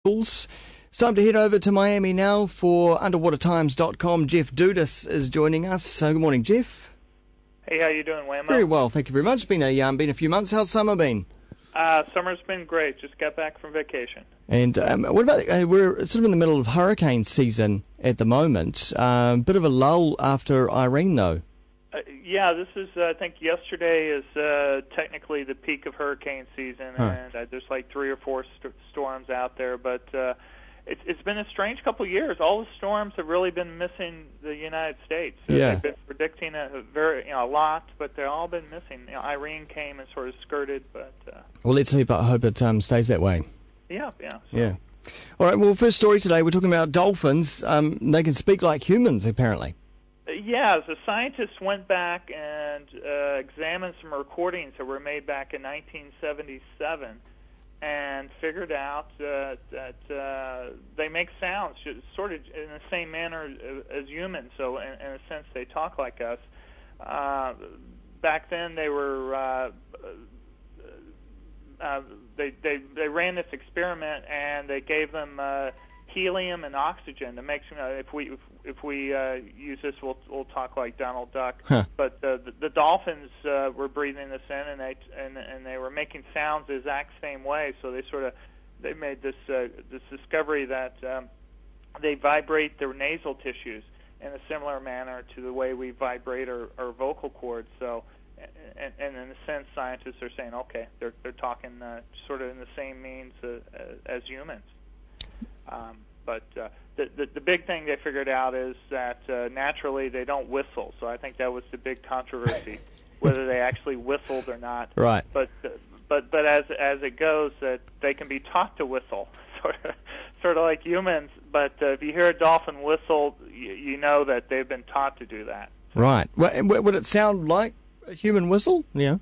It's time to head over to Miami now for underwatertimes.com. Jeff Dudas is joining us. So good morning, Jeff. Hey, how you doing, Wammo? Very well, thank you very much. It's been a few months. How's summer been? Summer's been great. Just got back from vacation. And what about, we're sort of in the middle of hurricane season at the moment. Bit of a lull after Irene, though. Yeah, this is, I think yesterday is technically the peak of hurricane season, and there's like 3 or 4 storms out there, but it's been a strange couple of years. All the storms have really been missing the United States. They've been predicting a lot, but they've all been missing. Irene came and sort of skirted, but... well, let's hope it stays that way. Yeah. Yeah. All right, well, first story today, we're talking about dolphins. They can speak like humans, apparently. Yeah, the scientists went back and examined some recordings that were made back in 1977 and figured out that they make sounds sort of in the same manner as humans. So in a sense, they talk like us. Back then, they were they ran this experiment and they gave them helium and oxygen to make sure if we use this, we'll talk like Donald Duck. But the dolphins were breathing this in, and they were making sounds the exact same way. So they made this discovery that they vibrate their nasal tissues in a similar manner to the way we vibrate our vocal cords. So, and in a sense, scientists are saying, okay, they're talking sort of in the same means as humans. But the big thing they figured out is that naturally they don't whistle. So I think that was the big controversy, whether they actually whistled or not. Right. But as it goes, that they can be taught to whistle, sort of like humans. But if you hear a dolphin whistle, you know that they've been taught to do that. Right. Well, would it sound like a human whistle? Yeah.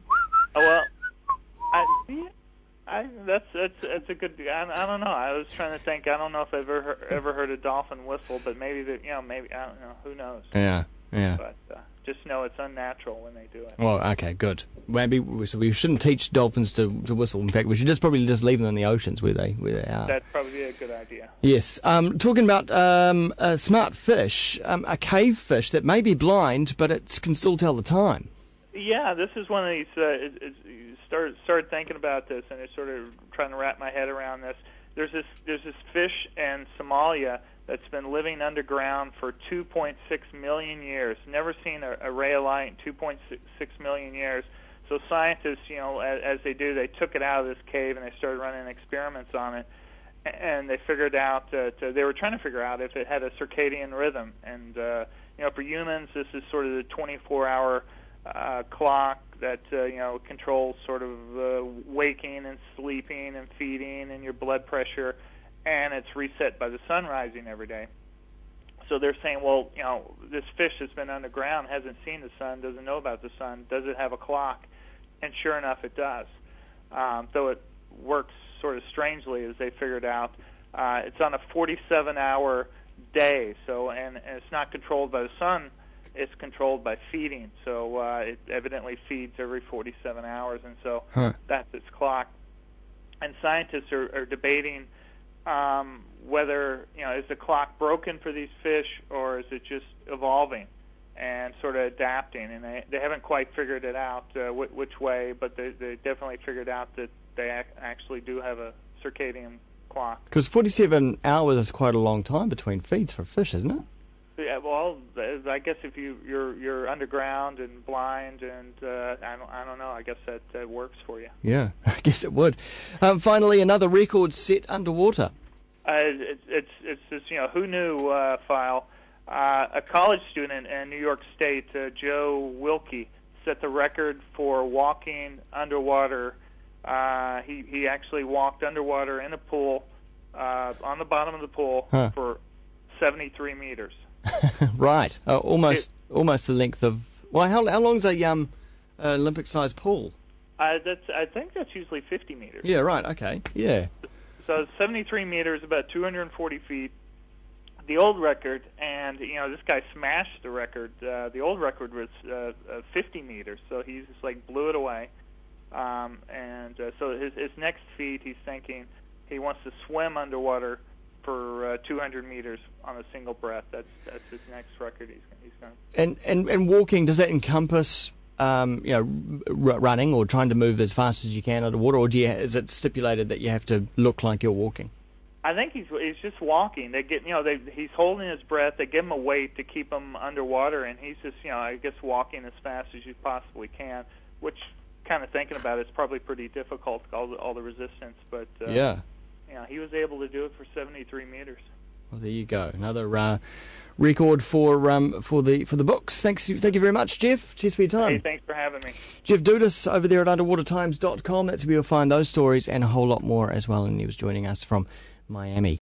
Oh, well, that's a good. I don't know. I was trying to think. I don't know if I've ever heard a dolphin whistle, but maybe maybe I don't know. Who knows? Yeah. But just know it's unnatural when they do it. Well, okay, good. Maybe so we shouldn't teach dolphins to whistle. In fact, we should probably leave them in the oceans where they are. That's probably a good idea. Yes. Talking about a smart fish, a cave fish that may be blind, but it can still tell the time. Yeah, this is one of these. Started thinking about this, and it's sort of trying to wrap my head around this. There's this fish in Somalia that's been living underground for 2.6 million years. Never seen a ray of light in 2.6 million years. So scientists, as they do, they took it out of this cave and they started running experiments on it, and they figured out they were trying to figure out if it had a circadian rhythm. And for humans, this is sort of the 24-hour clock that controls sort of waking and sleeping and feeding and your blood pressure, and it's reset by the sun rising every day. So they're saying, well, this fish that's been underground hasn't seen the sun, doesn't know about the sun. Does it have a clock? And sure enough, it does. Though it works sort of strangely, as they figured out. It's on a 47-hour day, and it's not controlled by the sun. It's controlled by feeding, so it evidently feeds every 47 hours, and so that's its clock. And scientists are debating whether, is the clock broken for these fish, or is it just evolving and sort of adapting? And they haven't quite figured it out which way, but they definitely figured out that they actually do have a circadian clock. Because 47 hours is quite a long time between feeds for fish, isn't it? Yeah, well, I guess if you're underground and blind, and I don't know. I guess that works for you. Yeah, I guess it would. Finally, another record set underwater. It's this who knew file. A college student in New York State, Joe Wilkie, set the record for walking underwater. He actually walked underwater in a pool on the bottom of the pool for 73 meters. Right, almost the length of. Well, how long is a Olympic-sized pool? I think that's usually 50 meters. Yeah, right. Okay. Yeah. So 73 meters, about 240 feet. The old record, and this guy smashed the record. The old record was 50 meters, so he just blew it away. So his next feat, he's thinking, he wants to swim underwater for 200 meters on a single breath. That's his next record he's going. And walking, does that encompass running or trying to move as fast as you can underwater, or is it stipulated that you have to look like you're walking? I think he's just walking. They get he's holding his breath. They give him a weight to keep him underwater, and he's just I guess walking as fast as you possibly can. Which, kind of thinking about it, is probably pretty difficult, all the resistance. But he was able to do it for 73 meters. Well, there you go. Another record for the books. Thank you very much, Jeff. Cheers for your time. Hey, thanks for having me. Jeff Dudas over there at underwatertimes.com. That's where you'll find those stories and a whole lot more as well. And he was joining us from Miami.